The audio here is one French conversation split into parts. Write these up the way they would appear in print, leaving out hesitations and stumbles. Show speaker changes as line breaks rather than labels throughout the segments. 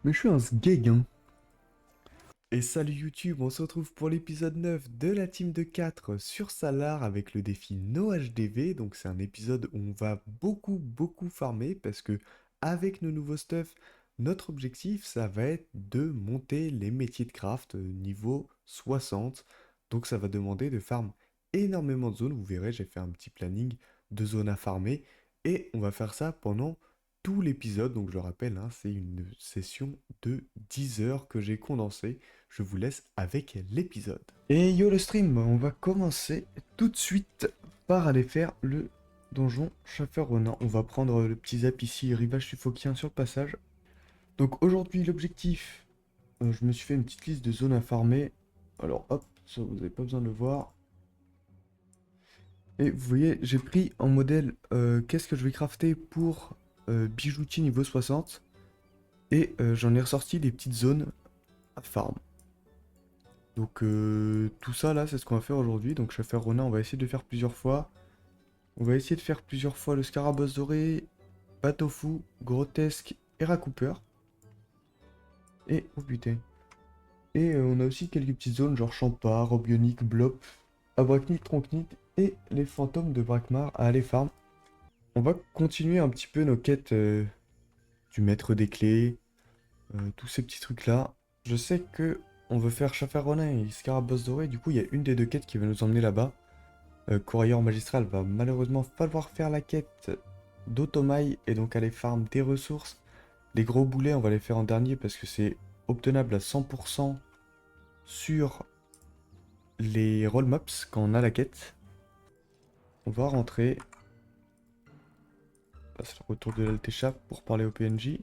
Mais je suis un sgeg, hein. Et salut YouTube, on se retrouve pour l'épisode 9 de la team de 4 sur Salar avec le défi NoHDV. Donc c'est un épisode où on va beaucoup farmer parce que avec nos nouveaux stuff, notre objectif ça va être de monter les métiers de craft niveau 60. Donc ça va demander de farm énormément de zones. Vous verrez, j'ai fait un petit planning de zones à farmer et on va faire ça pendant tout l'épisode. Donc je le rappelle, hein, c'est une session de 10 heures que j'ai condensée. Je vous laisse avec l'épisode. Et yo le stream, on va commencer tout de suite par aller faire le donjon Schaffer-Ronin. On va prendre le petit zap ici, rivage suffoquien sur le passage. Donc aujourd'hui l'objectif, je me suis fait une petite liste de zones à farmer. Alors hop, ça vous n'avez pas besoin de le voir. Et vous voyez, j'ai pris en modèle qu'est-ce que je vais crafter pour bijoutier niveau 60. Et j'en ai ressorti des petites zones à farm. Donc tout ça là, c'est ce qu'on va faire aujourd'hui. Donc Schaffer Ronin, on va essayer de le faire plusieurs fois. On va essayer de faire plusieurs fois le Scarabosse doré, bateau fou, grotesque et Cooper. Et oh putain. Et on a aussi quelques petites zones genre Champa, Robionic, Blop, Abracnite, Troncnite et les fantômes de Brakmar à aller farm. On va continuer un petit peu nos quêtes du maître des clés, tous ces petits trucs là. Je sais que on veut faire Schaffer Ronin et Scarabosse doré, du coup il y a une des deux quêtes qui va nous emmener là-bas. Courrier magistral va malheureusement falloir faire la quête d'Automail et donc aller farm des ressources. Les gros boulets, on va les faire en dernier parce que c'est obtenable à 100% sur les roll maps quand on a la quête. On va rentrer. Là, c'est le retour de l'Altéchap pour parler au PNJ.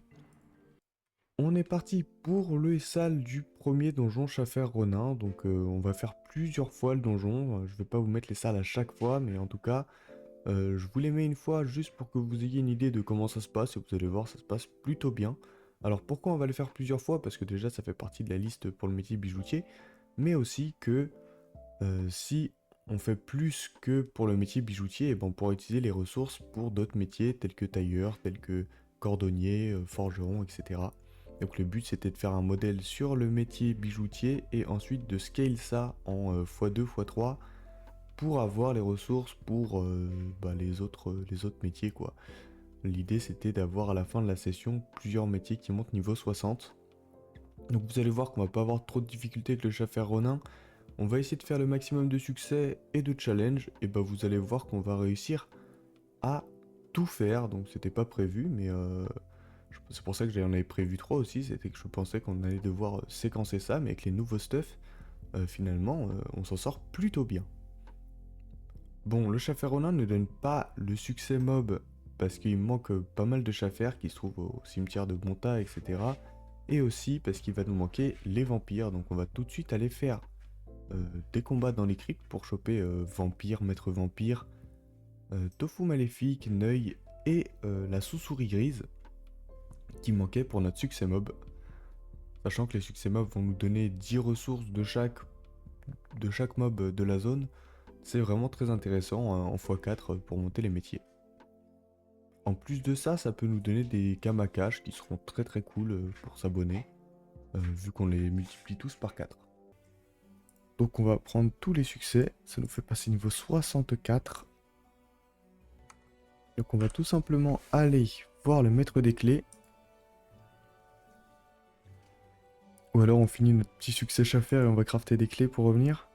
On est parti pour le sale du premier donjon Schaffer Ronin. Donc on va faire plusieurs fois le donjon. Je vais pas vous mettre les salles à chaque fois, mais en tout cas, je vous les mets une fois juste pour que vous ayez une idée de comment ça se passe et vous allez voir, ça se passe plutôt bien. Alors pourquoi on va le faire plusieurs fois? Parce que déjà ça fait partie de la liste pour le métier bijoutier, mais aussi que si on fait plus que pour le métier bijoutier, et ben on pourra utiliser les ressources pour d'autres métiers tels que tailleur, tels que cordonnier, forgeron, etc. Donc le but c'était de faire un modèle sur le métier bijoutier et ensuite de scale ça en x2, x3 pour avoir les ressources pour les autres métiers quoi. L'idée c'était d'avoir à la fin de la session plusieurs métiers qui montent niveau 60. Donc vous allez voir qu'on va pas avoir trop de difficultés avec le Schaffer Ronin. On va essayer de faire le maximum de succès et de challenge et bah vous allez voir qu'on va réussir à tout faire. Donc c'était pas prévu mais c'est pour ça que j'en avais prévu 3 aussi, c'était que je pensais qu'on allait devoir séquencer ça mais avec les nouveaux stuff finalement on s'en sort plutôt bien. Bon, le Schaffer-Ronin ne donne pas le succès mob parce qu'il manque pas mal de Schaffer qui se trouvent au cimetière de Bonta, etc. Et aussi parce qu'il va nous manquer les vampires. Donc on va tout de suite aller faire des combats dans les cryptes pour choper vampire, maître vampire, tofu maléfique, Neuil et la sous-souris grise qui manquait pour notre succès mob. Sachant que les succès mob vont nous donner 10 ressources de chaque mob de la zone. C'est vraiment très intéressant en x4 pour monter les métiers. En plus de ça, ça peut nous donner des kamakash qui seront très cool pour s'abonner, vu qu'on les multiplie tous par 4. Donc on va prendre tous les succès, ça nous fait passer niveau 64. Donc on va tout simplement aller voir le maître des clés. Ou alors on finit notre petit succès Schaffer et on va crafter des clés pour revenir.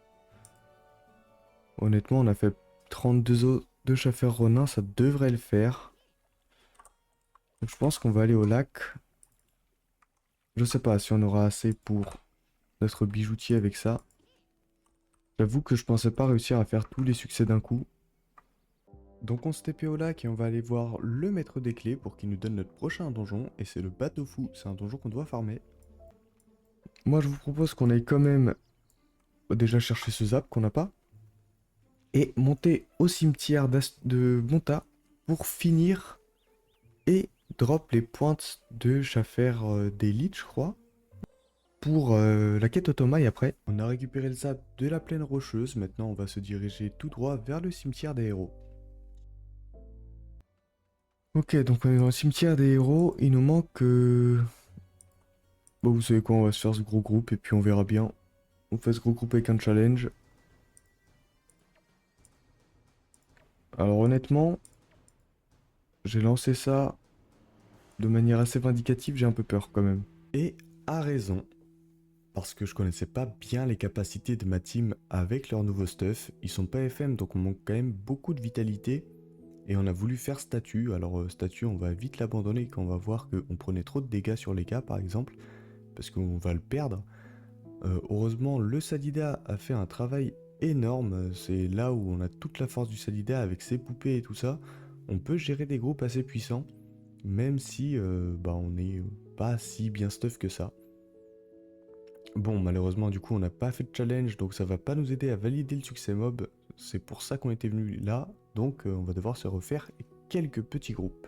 Honnêtement, on a fait 32 os de Schaffer Ronin, ça devrait le faire. Donc je pense qu'on va aller au lac. Je sais pas si on aura assez pour notre bijoutier avec ça. J'avoue que je pensais pas réussir à faire tous les succès d'un coup. Donc on se TP au lac et on va aller voir le maître des clés pour qu'il nous donne notre prochain donjon. Et c'est le bateau fou, c'est un donjon qu'on doit farmer. Moi je vous propose qu'on aille quand même déjà chercher ce zap qu'on n'a pas. Et monter au cimetière de Bonta pour finir et drop les pointes de Schaffer d'élite je crois. Pour la quête Otomaï après. On a récupéré le zap de la plaine rocheuse, maintenant on va se diriger tout droit vers le cimetière des héros. Ok, donc on est dans le cimetière des héros, il nous manque Bon, vous savez quoi, on va se faire ce gros groupe et puis on verra bien. On fait ce gros groupe avec un challenge. Alors honnêtement, j'ai lancé ça de manière assez vindicative, j'ai un peu peur quand même. Et à raison, parce que je connaissais pas bien les capacités de ma team avec leur nouveau stuff. Ils sont pas FM, donc on manque quand même beaucoup de vitalité. Et on a voulu faire statue. Alors statue, on va vite l'abandonner quand on va voir qu'on prenait trop de dégâts sur les cas par exemple, parce qu'on va le perdre. Heureusement, le Sadida a fait un travail énorme. C'est là où on a toute la force du Sadida avec ses poupées et tout ça. On peut gérer des groupes assez puissants, même si on n'est pas si bien stuff que ça. Bon, malheureusement, du coup, on n'a pas fait de challenge, donc ça va pas nous aider à valider le succès mob. C'est pour ça qu'on était venu là, donc on va devoir se refaire quelques petits groupes.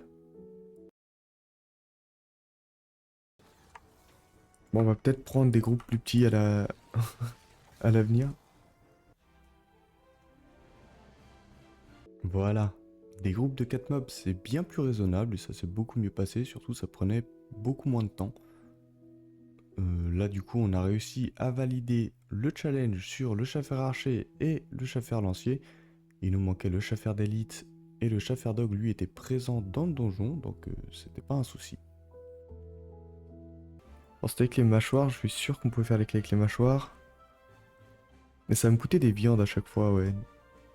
Bon, on va peut-être prendre des groupes plus petits à l'avenir. Voilà. Des groupes de 4 mobs, c'est bien plus raisonnable et ça s'est beaucoup mieux passé. Surtout, ça prenait beaucoup moins de temps. Là, du coup, on a réussi à valider le challenge sur le chasseur archer et le chasseur lancier. Il nous manquait le chasseur d'élite et le chasseur dog, lui, était présent dans le donjon, donc c'était pas un souci. Alors, c'était avec les mâchoires, je suis sûr qu'on pouvait faire les clés avec les mâchoires. Mais ça me coûtait des viandes à chaque fois, ouais,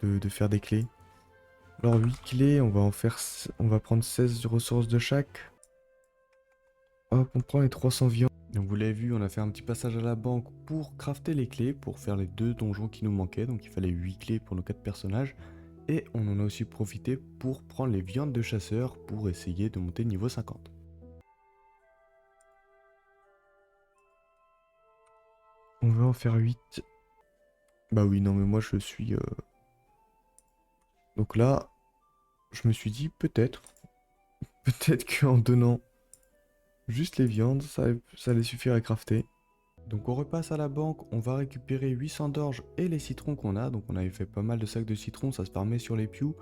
de faire des clés. Alors 8 clés, on va prendre 16 ressources de chaque. Hop, on prend les 300 viandes. Donc vous l'avez vu, on a fait un petit passage à la banque pour crafter les clés, pour faire les 2 donjons qui nous manquaient. Donc il fallait 8 clés pour nos 4 personnages. Et on en a aussi profité pour prendre les viandes de chasseurs pour essayer de monter niveau 50. On va en faire 8. Bah oui, non mais moi je suis... Donc là, je me suis dit peut-être qu'en donnant juste les viandes, ça allait suffire à crafter. Donc on repasse à la banque, on va récupérer 800 d'orge et les citrons qu'on a. Donc on avait fait pas mal de sacs de citrons, ça se permet sur les pews.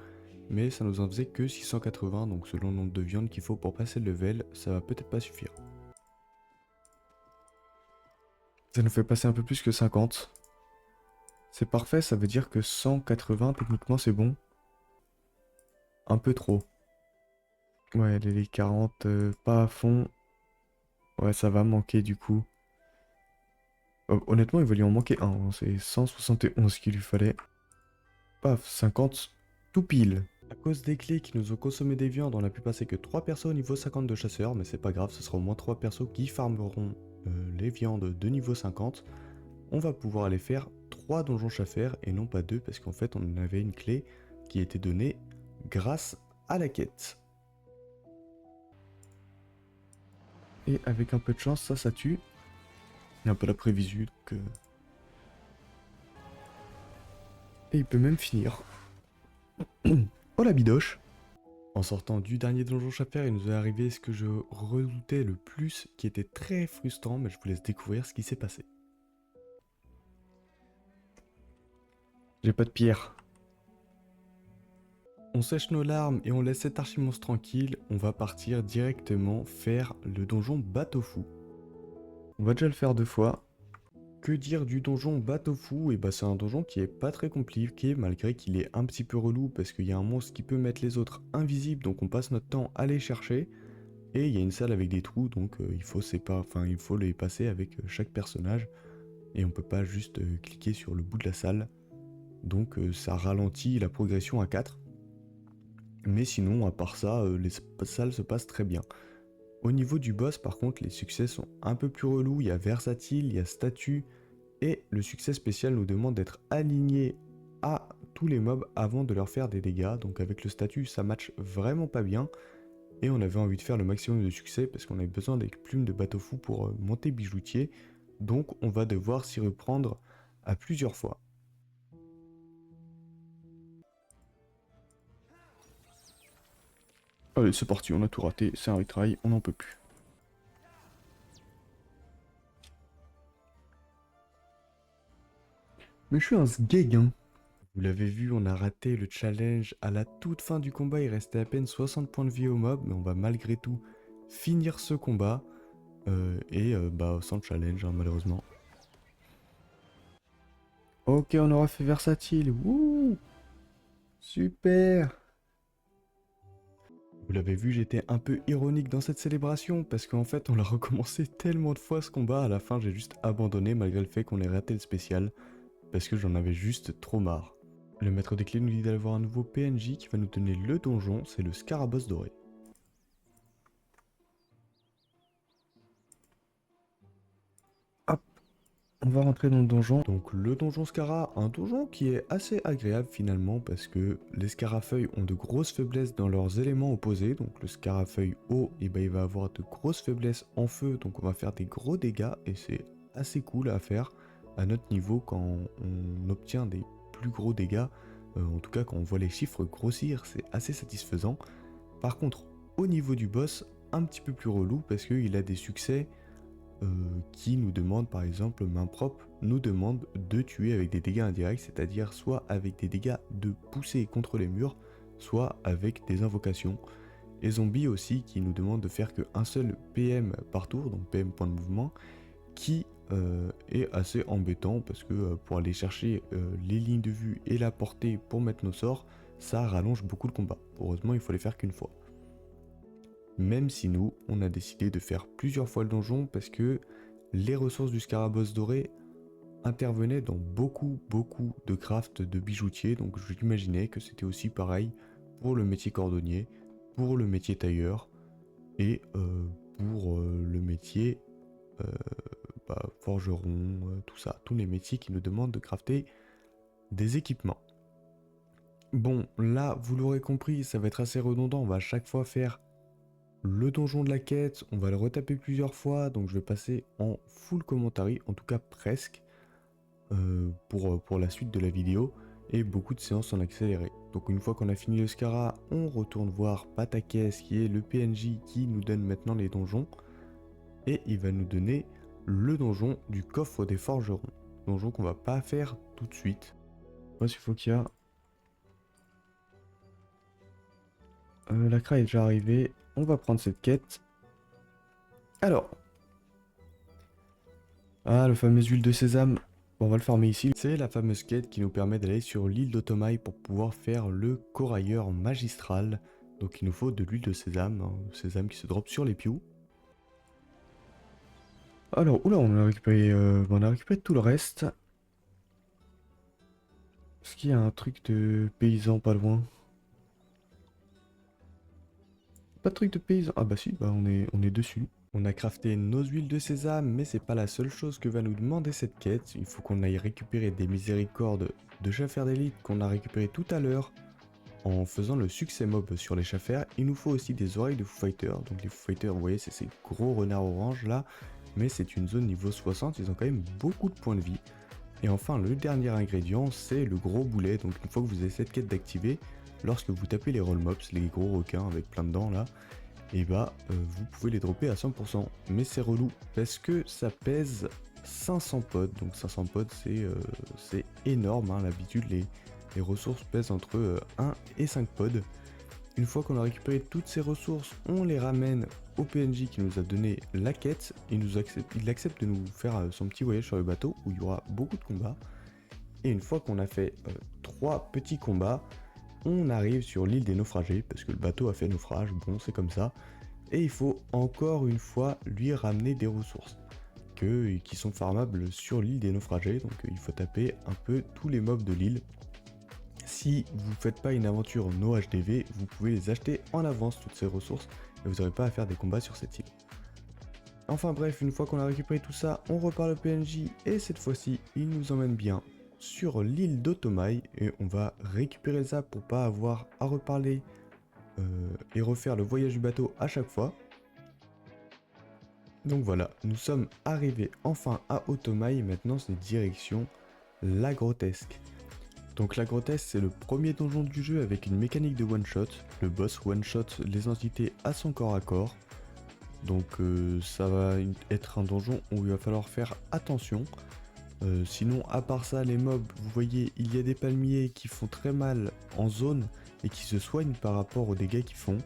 Mais ça nous en faisait que 680, donc selon le nombre de viande qu'il faut pour passer le level, ça va peut-être pas suffire. Ça nous fait passer un peu plus que 50. C'est parfait, ça veut dire que 180 techniquement c'est bon. Un peu trop. Ouais, les 40 pas à fond. Ouais, ça va manquer du coup. Honnêtement, il va lui en manquer un, hein. C'est 171 qu'il lui fallait. Paf, 50 tout pile. À cause des clés qui nous ont consommé des viandes, on a pu passer que 3 persos au niveau 50 de chasseur, mais c'est pas grave, ce sera au moins 3 persos qui farmeront les viandes de niveau 50. On va pouvoir aller faire 3 donjons chasseurs et non pas 2 parce qu'en fait on avait une clé qui était donnée grâce à la quête. Et avec un peu de chance, ça tue. Il y a un peu la prévisu, donc... Et il peut même finir. Oh la bidoche! En sortant du dernier donjon chasseur, il nous est arrivé ce que je redoutais le plus, qui était très frustrant, mais je vous laisse découvrir ce qui s'est passé. J'ai pas de pierre. On sèche nos larmes et on laisse cet archimonstre tranquille, on va partir directement faire le donjon bateau fou. On va déjà le faire 2 fois. Que dire du donjon bateau fou? Et bah c'est un donjon qui est pas très compliqué malgré qu'il est un petit peu relou parce qu'il y a un monstre qui peut mettre les autres invisibles, donc on passe notre temps à les chercher. Et il y a une salle avec des trous, donc il faut les passer avec chaque personnage. Et on peut pas juste cliquer sur le bout de la salle. Donc ça ralentit la progression à 4. Mais sinon, à part ça, les salles se passent très bien. Au niveau du boss, par contre, les succès sont un peu plus relous. Il y a versatile, il y a statue. Et le succès spécial nous demande d'être aligné à tous les mobs avant de leur faire des dégâts. Donc avec le statut, ça match vraiment pas bien. Et on avait envie de faire le maximum de succès parce qu'on avait besoin des plumes de bateau fou pour monter bijoutier. Donc on va devoir s'y reprendre à plusieurs fois. Allez, c'est parti, on a tout raté, c'est un retry, on n'en peut plus. Mais je suis un sgeg, hein. Vous l'avez vu, on a raté le challenge. À la toute fin du combat, il restait à peine 60 points de vie au mob, mais on va malgré tout finir ce combat. Bah sans challenge hein, malheureusement. Ok, on aura fait versatile. Wouh! Super! Vous l'avez vu, j'étais un peu ironique dans cette célébration parce qu'en fait on l'a recommencé tellement de fois ce combat, à la fin j'ai juste abandonné malgré le fait qu'on ait raté le spécial parce que j'en avais juste trop marre. Le maître des clés nous dit d'aller voir un nouveau PNJ qui va nous donner le donjon, c'est le Scarabos doré. Hop, on va rentrer dans le donjon. Donc le donjon Scara, un donjon qui est assez agréable finalement parce que les Scarafeuilles ont de grosses faiblesses dans leurs éléments opposés. Donc le Scarafeuille eau, et ben, il va avoir de grosses faiblesses en feu, donc on va faire des gros dégâts et c'est assez cool à faire à notre niveau quand on obtient des plus gros dégâts. En tout cas quand on voit les chiffres grossir, c'est assez satisfaisant. Par contre, au niveau du boss, un petit peu plus relou parce qu'il a des succès qui nous demande par exemple main propre nous demande de tuer avec des dégâts indirects, c'est-à-dire soit avec des dégâts de pousser contre les murs, soit avec des invocations. Et zombie aussi qui nous demande de faire qu'un seul PM par tour, donc PM point de mouvement, qui est assez embêtant parce que pour aller chercher les lignes de vue et la portée pour mettre nos sorts, ça rallonge beaucoup le combat. Heureusement il faut les faire qu'une fois. Même si nous, on a décidé de faire plusieurs fois le donjon parce que les ressources du Scarabos doré intervenaient dans beaucoup de crafts de bijoutiers, donc j'imaginais que c'était aussi pareil pour le métier cordonnier, pour le métier tailleur et pour le métier forgeron, tout ça, tous les métiers qui nous demandent de crafter des équipements. Bon, là, vous l'aurez compris, ça va être assez redondant, on va à chaque fois faire le donjon de la quête, on va le retaper plusieurs fois, donc je vais passer en full commentary, en tout cas presque, pour la suite de la vidéo, et beaucoup de séances en accéléré. Donc une fois qu'on a fini le Scara, on retourne voir Patakès, qui est le PNJ qui nous donne maintenant les donjons, et il va nous donner le donjon du coffre des forgerons. Donjon qu'on va pas faire tout de suite. Parce qu'il faut qu'il y a... la cra est déjà arrivée, on va prendre cette quête. Alors, ah, le fameux huile de sésame. Bon, on va le farmer ici. C'est la fameuse quête qui nous permet d'aller sur l'île d'Otomaï pour pouvoir faire le corailleur magistral. Donc il nous faut de l'huile de sésame, hein, le sésame qui se drop sur les pious. Alors, oula, on a récupéré tout le reste. Est-ce qu'il y a un truc de paysan pas loin? Pas de truc de paysan. Ah bah si, bah on est dessus. On a crafté nos huiles de sésame, mais c'est pas la seule chose que va nous demander cette quête. Il faut qu'on aille récupérer des miséricordes de Schaffer d'élite qu'on a récupéré tout à l'heure en faisant le succès mob sur les Schaffer. Il nous faut aussi des oreilles de Foo Fighters. Donc les Foo Fighters, vous voyez, c'est ces gros renards orange là, mais c'est une zone niveau 60, ils ont quand même beaucoup de points de vie. Et enfin, le dernier ingrédient, c'est le gros boulet. Donc une fois que vous avez cette quête d'activer, lorsque vous tapez les roll mobs, les gros requins avec plein de dents là, et bah vous pouvez les dropper à 100%. Mais c'est relou parce que ça pèse 500 pods. Donc 500 pods c'est énorme, hein. L'habitude les ressources pèsent entre 1 et 5 pods. Une fois qu'on a récupéré toutes ces ressources, on les ramène au PNJ qui nous a donné la quête. Il accepte de nous faire son petit voyage sur le bateau où il y aura beaucoup de combats. Et une fois qu'on a fait 3 petits combats, on arrive sur l'île des naufragés, parce que le bateau a fait naufrage, bon c'est comme ça. Et il faut encore une fois lui ramener des ressources qui sont farmables sur l'île des naufragés, donc il faut taper un peu tous les mobs de l'île. Si vous ne faites pas une aventure no HDV, vous pouvez les acheter en avance toutes ces ressources, et vous n'aurez pas à faire des combats sur cette île. Enfin bref, une fois qu'on a récupéré tout ça, on repart le PNJ, et cette fois-ci, il nous emmène bien sur l'île d'Otomaï, et on va récupérer ça pour pas avoir à reparler et refaire le voyage du bateau à chaque fois. Donc voilà, nous sommes arrivés enfin à Otomaï, maintenant c'est direction la grotesque. Donc la grotesque c'est le premier donjon du jeu avec une mécanique de one shot. Le boss one shot les entités à son corps à corps. Donc ça va être un donjon où il va falloir faire attention. Sinon à part ça les mobs, vous voyez il y a des palmiers qui font très mal en zone et qui se soignent par rapport aux dégâts qu'ils font.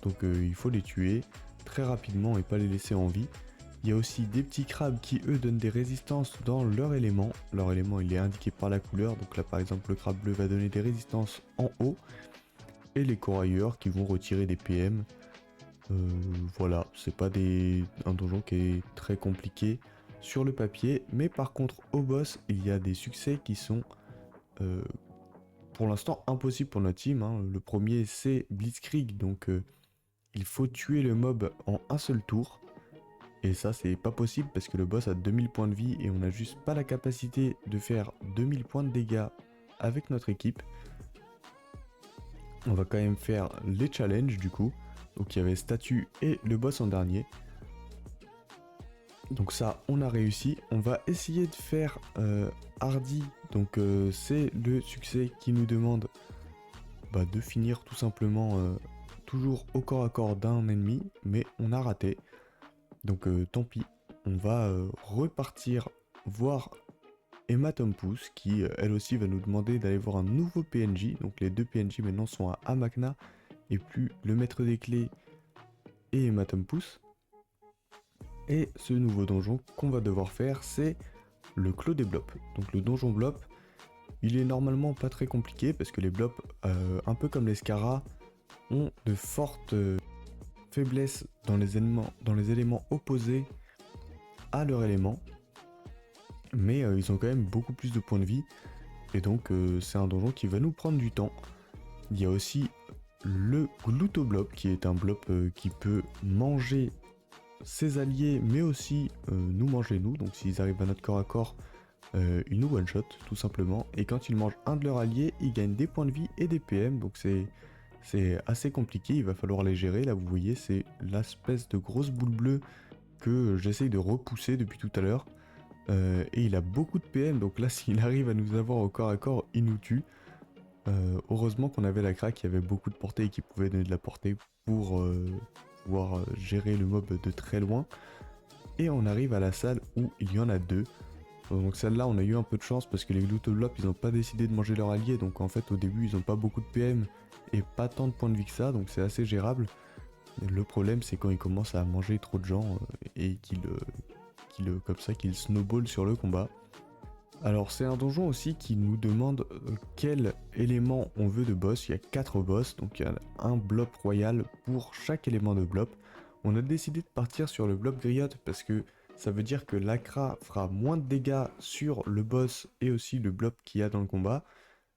Donc il faut les tuer très rapidement et pas les laisser en vie. Il y a aussi des petits crabes qui eux donnent des résistances dans leur élément. Leur élément il est indiqué par la couleur, donc là par exemple le crabe bleu va donner des résistances en haut. Et les corailleurs qui vont retirer des PM. Voilà, c'est pas un donjon qui est très compliqué sur le papier, mais par contre au boss il y a des succès qui sont pour l'instant impossibles pour notre team, hein. Le premier c'est Blitzkrieg, donc il faut tuer le mob en un seul tour. Et ça c'est pas possible parce que le boss a 2000 points de vie et on n'a juste pas la capacité de faire 2000 points de dégâts avec notre équipe. On va quand même faire les challenges du coup. Donc il y avait statue et le boss en dernier. Donc ça on a réussi. On va essayer de faire Hardy. Donc c'est le succès qui nous demande de finir tout simplement toujours au corps à corps d'un ennemi. Mais on a raté. Donc tant pis. On va repartir voir Emma Tompous qui elle aussi va nous demander d'aller voir un nouveau PNJ. Donc les deux PNJ maintenant sont à Amakna et plus le maître des clés et Emma Tompous. Et ce nouveau donjon qu'on va devoir faire c'est le Clos des Blops. Donc le donjon Blop, il est normalement pas très compliqué parce que les Blops, un peu comme les Scaras, ont de fortes faiblesses dans les éléments opposés à leur élément. Mais ils ont quand même beaucoup plus de points de vie. Et donc c'est un donjon qui va nous prendre du temps. Il y a aussi le Glutoblop qui est un blob qui peut manger ses alliés mais aussi nous manger nous. Donc s'ils arrivent à notre corps à corps, ils nous one shot tout simplement. Et quand ils mangent un de leurs alliés, ils gagnent des points de vie et des PM. Donc c'est assez compliqué, il va falloir les gérer. Là vous voyez c'est l'espèce de grosse boule bleue que j'essaye de repousser depuis tout à l'heure. Et il a beaucoup de PM, donc là s'il arrive à nous avoir au corps à corps, il nous tue. Heureusement qu'on avait la craque qui avait beaucoup de portée et qui pouvait donner de la portée pour pouvoir gérer le mob de très loin. Et on arrive à la salle où il y en a deux. Donc celle-là on a eu un peu de chance parce que les Glutoblops ils n'ont pas décidé de manger leur allié, donc en fait au début ils n'ont pas beaucoup de PM et pas tant de points de vie que ça, donc c'est assez gérable. Le problème c'est quand ils commencent à manger trop de gens et qu'ils snowball sur le combat. Alors c'est un donjon aussi qui nous demande quel élément on veut de boss. Il y a 4 boss, donc il y a un blob royal pour chaque élément de blob. On a décidé de partir sur le blob griotte parce que ça veut dire que l'Acra fera moins de dégâts sur le boss et aussi le blob qu'il y a dans le combat.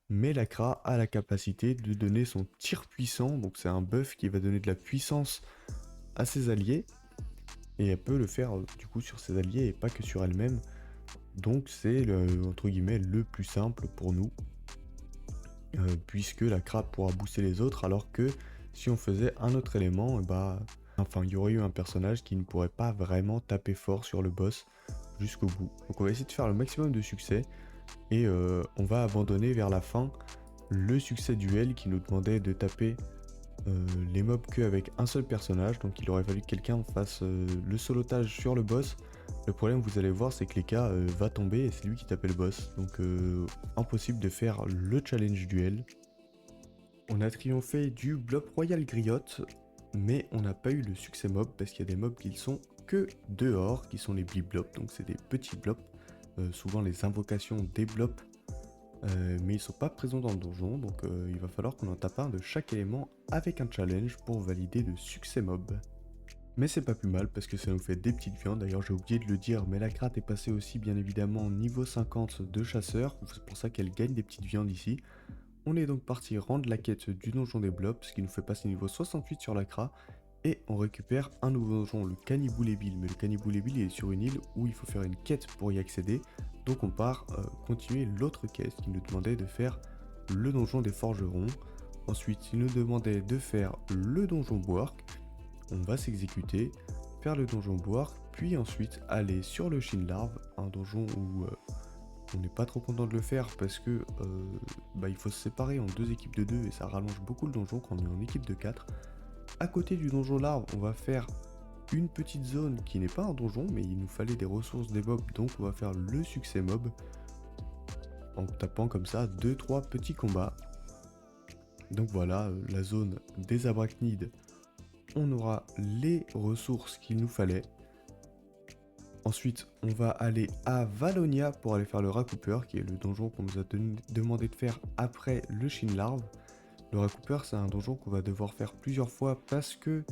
Mais l'Acra a la capacité de donner son tir puissant, donc c'est un buff qui va donner de la puissance à ses alliés. Et elle peut le faire du coup sur ses alliés et pas que sur elle-même. Donc c'est entre guillemets le plus simple pour nous. Puisque la crabe pourra booster les autres alors que si on faisait un autre élément, il y aurait eu un personnage qui ne pourrait pas vraiment taper fort sur le boss jusqu'au bout. Donc on va essayer de faire le maximum de succès et on va abandonner vers la fin le succès duel qui nous demandait de taper les mobs qu'avec un seul personnage, donc il aurait fallu que quelqu'un fasse le solotage sur le boss. Le problème vous allez voir c'est que Leka va tomber et c'est lui qui tapait le boss, donc impossible de faire le challenge duel. On a triomphé du blob royal griotte, mais on n'a pas eu le succès mob parce qu'il y a des mobs qui sont que dehors, qui sont les bliblobs, donc c'est des petits blobs, souvent les invocations des blobs. Mais ils sont pas présents dans le donjon, donc il va falloir qu'on en tape un de chaque élément avec un challenge pour valider le succès mob. Mais c'est pas plus mal parce que ça nous fait des petites viandes, d'ailleurs j'ai oublié de le dire, mais la gratte est passée aussi bien évidemment niveau 50 de chasseur, c'est pour ça qu'elle gagne des petites viandes ici. On est donc parti rendre la quête du donjon des blobs, ce qui nous fait passer niveau 68 sur l'Acra, et on récupère un nouveau donjon, le Cannibouléville, mais le Cannibouléville est sur une île où il faut faire une quête pour y accéder. Donc on part continuer l'autre quête qui nous demandait de faire le donjon des forgerons. Ensuite il nous demandait de faire le donjon Boark. On va s'exécuter, faire le donjon Boark, puis ensuite aller sur le Shinlarve, un donjon où on n'est pas trop content de le faire parce que il faut se séparer en deux équipes de 2 et ça rallonge beaucoup le donjon quand on est en équipe de 4. À côté du donjon larve, on va faire une petite zone qui n'est pas un donjon, mais il nous fallait des ressources des mobs, donc on va faire le succès mob en tapant comme ça 2-3 petits combats. Donc voilà, la zone des arachnides, on aura les ressources qu'il nous fallait. Ensuite, on va aller à Valonia pour aller faire le Rat-Cooper, qui est le donjon qu'on nous a demandé de faire après le Chine-Larve. Le Rat-Cooper, c'est un donjon qu'on va devoir faire plusieurs fois parce que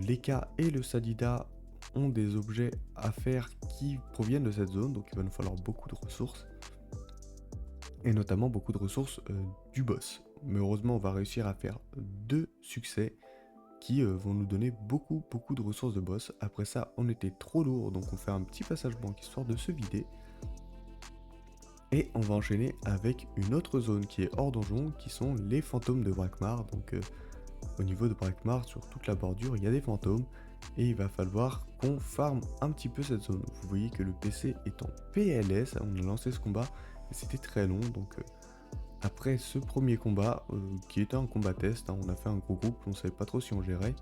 l'Eka et le Sadida ont des objets à faire qui proviennent de cette zone, donc il va nous falloir beaucoup de ressources. Et notamment beaucoup de ressources du boss. Mais heureusement, on va réussir à faire 2 succès qui vont nous donner beaucoup de ressources de boss. Après ça, on était trop lourd, donc on fait un petit passage banque histoire de se vider. Et on va enchaîner avec une autre zone qui est hors donjon, qui sont les fantômes de Brakmar. Donc au niveau de Brakmar, sur toute la bordure, il y a des fantômes. Et il va falloir qu'on farme un petit peu cette zone. Vous voyez que le PC est en PLS, on a lancé ce combat, et c'était très long, donc... Après ce premier combat, qui était un combat test, hein, on a fait un gros groupe, on savait pas trop si on gérait.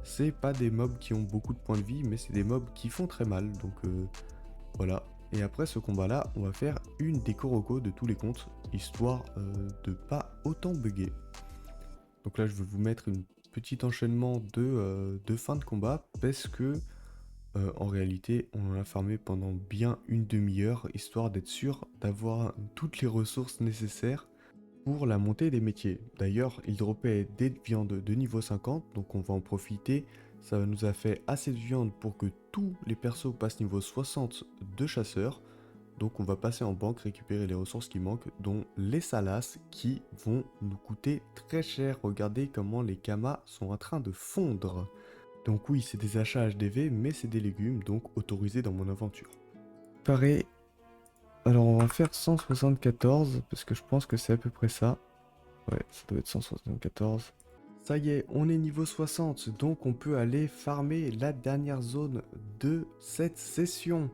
C'est pas des mobs qui ont beaucoup de points de vie, mais c'est des mobs qui font très mal, donc voilà. Et après ce combat-là, on va faire une déco roco de tous les comptes, histoire de pas autant bugger. Donc là, je vais vous mettre une petit enchaînement de fin de combat, parce que en réalité, on en a farmé pendant bien une demi-heure, histoire d'être sûr d'avoir toutes les ressources nécessaires pour la montée des métiers. D'ailleurs, il dropait des viandes de niveau 50, donc on va en profiter. Ça nous a fait assez de viande pour que tous les persos passent niveau 60 de chasseurs. Donc on va passer en banque, récupérer les ressources qui manquent, dont les salas qui vont nous coûter très cher. Regardez comment les kamas sont en train de fondre. Donc oui, c'est des achats HDV, mais c'est des légumes, donc autorisés dans mon aventure. Pareil. Alors on va faire 174, parce que je pense que c'est à peu près ça. Ouais, ça doit être 174. Ça y est, on est niveau 60, donc on peut aller farmer la dernière zone de cette session.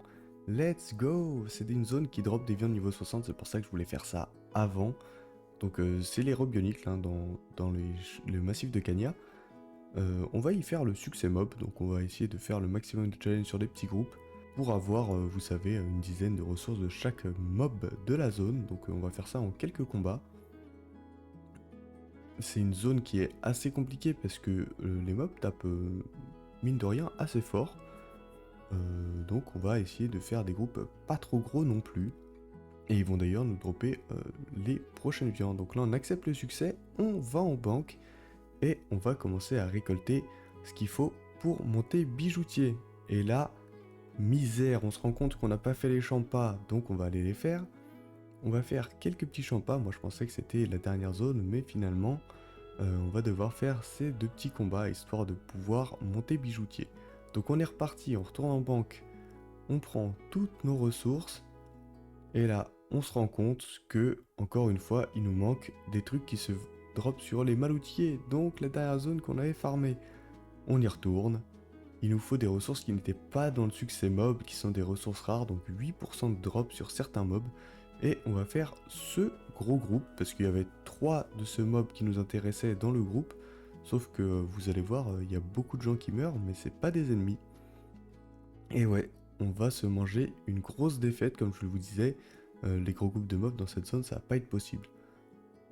Let's go! C'est une zone qui drop des viandes niveau 60, c'est pour ça que je voulais faire ça avant. Donc c'est les Robioniques là, dans le massif de Kanya. On va y faire le succès mob, donc on va essayer de faire le maximum de challenge sur des petits groupes pour avoir, vous savez, une dizaine de ressources de chaque mob de la zone. Donc on va faire ça en quelques combats. C'est une zone qui est assez compliquée parce que les mobs tapent, mine de rien, assez fort. Donc on va essayer de faire des groupes pas trop gros non plus. Et ils vont d'ailleurs nous dropper les prochaines viandes. Donc là on accepte le succès, on va en banque et on va commencer à récolter ce qu'il faut pour monter bijoutier. Et là, misère, on se rend compte qu'on n'a pas fait les champas, donc on va aller les faire. On va faire quelques petits champas, moi je pensais que c'était la dernière zone, mais finalement on va devoir faire ces 2 petits combats histoire de pouvoir monter bijoutier. Donc on est reparti, on retourne en banque, on prend toutes nos ressources, et là on se rend compte que, encore une fois, il nous manque des trucs qui se drop sur les maloutiers, donc la dernière zone qu'on avait farmée. On y retourne, il nous faut des ressources qui n'étaient pas dans le succès mob, qui sont des ressources rares, donc 8% de drop sur certains mobs. Et on va faire ce gros groupe, parce qu'il y avait 3 de ce mob qui nous intéressaient dans le groupe. Sauf que vous allez voir, il y a beaucoup de gens qui meurent, mais c'est pas des ennemis. Et ouais, on va se manger une grosse défaite, comme je vous disais. Les gros groupes de mobs dans cette zone, ça va pas être possible.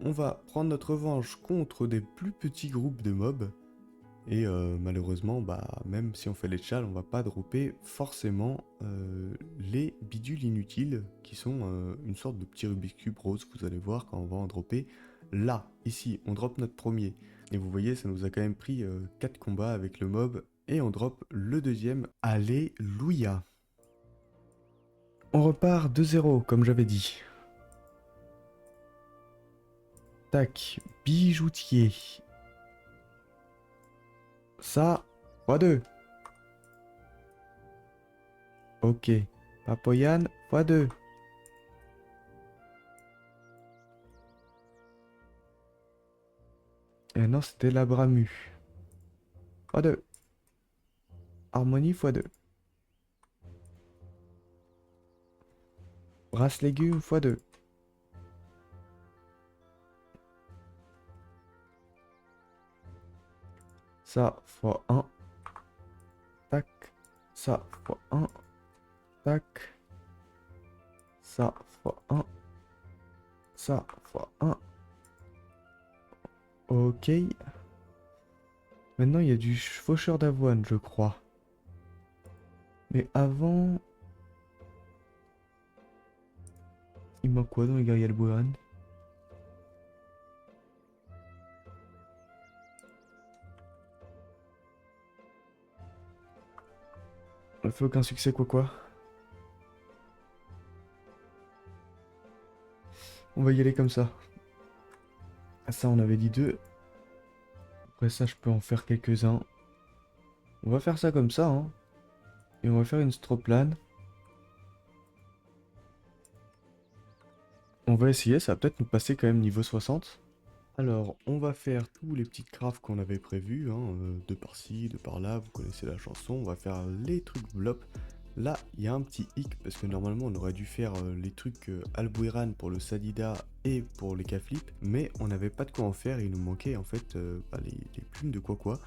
On va prendre notre revanche contre des plus petits groupes de mobs. Et malheureusement, bah, même si on fait les chals, on va pas dropper forcément les bidules inutiles, qui sont une sorte de petit Rubik's Cube rose, vous allez voir quand on va en dropper. Là, ici, on drop notre premier. Et vous voyez, ça nous a quand même pris 4 combats avec le mob. Et on drop le deuxième. Alléluia! On repart de 0, comme j'avais dit. Tac, bijoutier. Ça, x2. Ok. Papoyan, x2. Et non, c'était la Bramu. x2. Harmonie x2. Brasse légumes x2. Ça x1. Tac. Ça x1. Tac. Ça x1. Ça x1. Ok. Maintenant, il y a du faucheur d'avoine, je crois. Mais avant... Il manque quoi dans les guerriers Alboran? On fait aucun succès quoi. On va y aller comme ça. Ah, ça on avait dit deux. Après ça je peux en faire quelques-uns. On va faire ça comme ça hein. Et on va faire une stroplan. On va essayer, ça va peut-être nous passer quand même niveau 60. Alors, on va faire tous les petits crafts qu'on avait prévus, hein, de par-ci, de par-là, vous connaissez la chanson, on va faire les trucs blop. Là, il y a un petit hic, parce que normalement on aurait dû faire les trucs Albueran pour le Sadida et pour les Caflip, mais on n'avait pas de quoi en faire, il nous manquait en fait les plumes de quoi.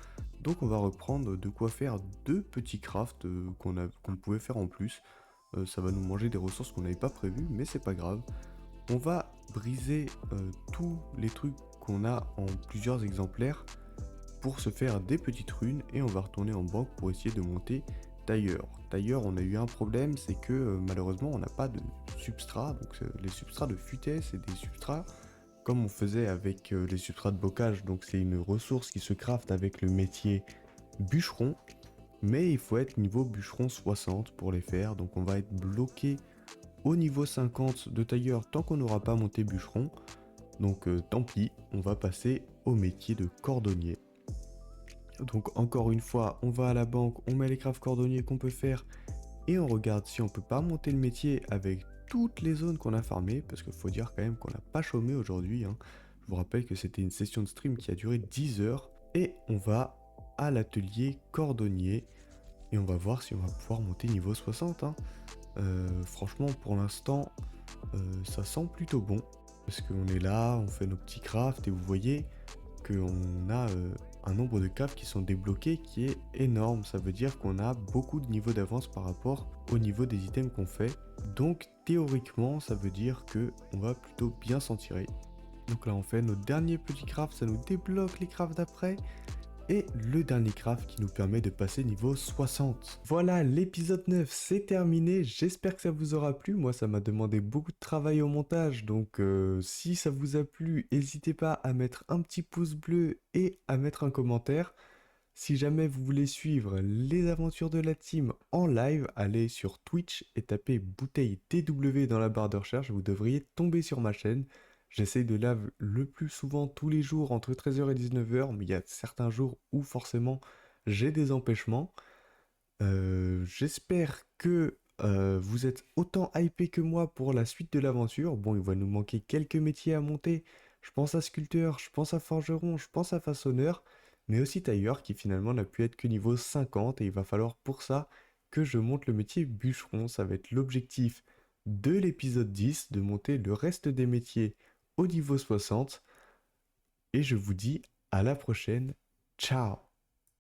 Donc on va reprendre de quoi faire deux petits crafts qu'on pouvait faire en plus. Ça va nous manger des ressources qu'on n'avait pas prévues, mais c'est pas grave. On va briser tous les trucs qu'on a en plusieurs exemplaires pour se faire des petites runes et on va retourner en banque pour essayer de monter tailleur. Tailleur, on a eu un problème, c'est que malheureusement on n'a pas de substrat. Donc les substrats de futaie, c'est des substrats comme on faisait avec les substrats de bocage. Donc c'est une ressource qui se craft avec le métier bûcheron. Mais il faut être niveau bûcheron 60 pour les faire. Donc on va être bloqué au niveau 50 de tailleur tant qu'on n'aura pas monté bûcheron. Donc tant pis, on va passer au métier de cordonnier. Donc encore une fois, on va à la banque, on met les crafts cordonniers qu'on peut faire et on regarde si on peut pas monter le métier avec toutes les zones qu'on a farmées, parce qu'il faut dire quand même qu'on n'a pas chômé aujourd'hui, hein. Je vous rappelle que c'était une session de stream qui a duré 10 heures et on va à l'atelier cordonnier et on va voir si on va pouvoir monter niveau 60, hein. Franchement, pour l'instant, ça sent plutôt bon. Parce qu'on est là, on fait nos petits crafts et vous voyez qu'on a un nombre de caves qui sont débloqués qui est énorme. Ça veut dire qu'on a beaucoup de niveaux d'avance par rapport au niveau des items qu'on fait. Donc théoriquement, ça veut dire que on va plutôt bien s'en tirer. Donc là, on fait nos derniers petits crafts, ça nous débloque les crafts d'après. Et le dernier craft qui nous permet de passer niveau 60. Voilà, l'épisode 9 c'est terminé, j'espère que ça vous aura plu. Moi ça m'a demandé beaucoup de travail au montage, donc si ça vous a plu, n'hésitez pas à mettre un petit pouce bleu et à mettre un commentaire. Si jamais vous voulez suivre les aventures de la team en live, allez sur Twitch et tapez bouteille TW dans la barre de recherche, vous devriez tomber sur ma chaîne. J'essaye de live le plus souvent tous les jours entre 13h et 19h, mais il y a certains jours où forcément j'ai des empêchements. J'espère que vous êtes autant hypé que moi pour la suite de l'aventure. Bon, il va nous manquer quelques métiers à monter. Je pense à sculpteur, je pense à forgeron, je pense à façonneur, mais aussi tailleur qui finalement n'a pu être que niveau 50 et il va falloir pour ça que je monte le métier bûcheron. Ça va être l'objectif de l'épisode 10, de monter le reste des métiers au niveau 60. Et je vous dis à la prochaine. Ciao!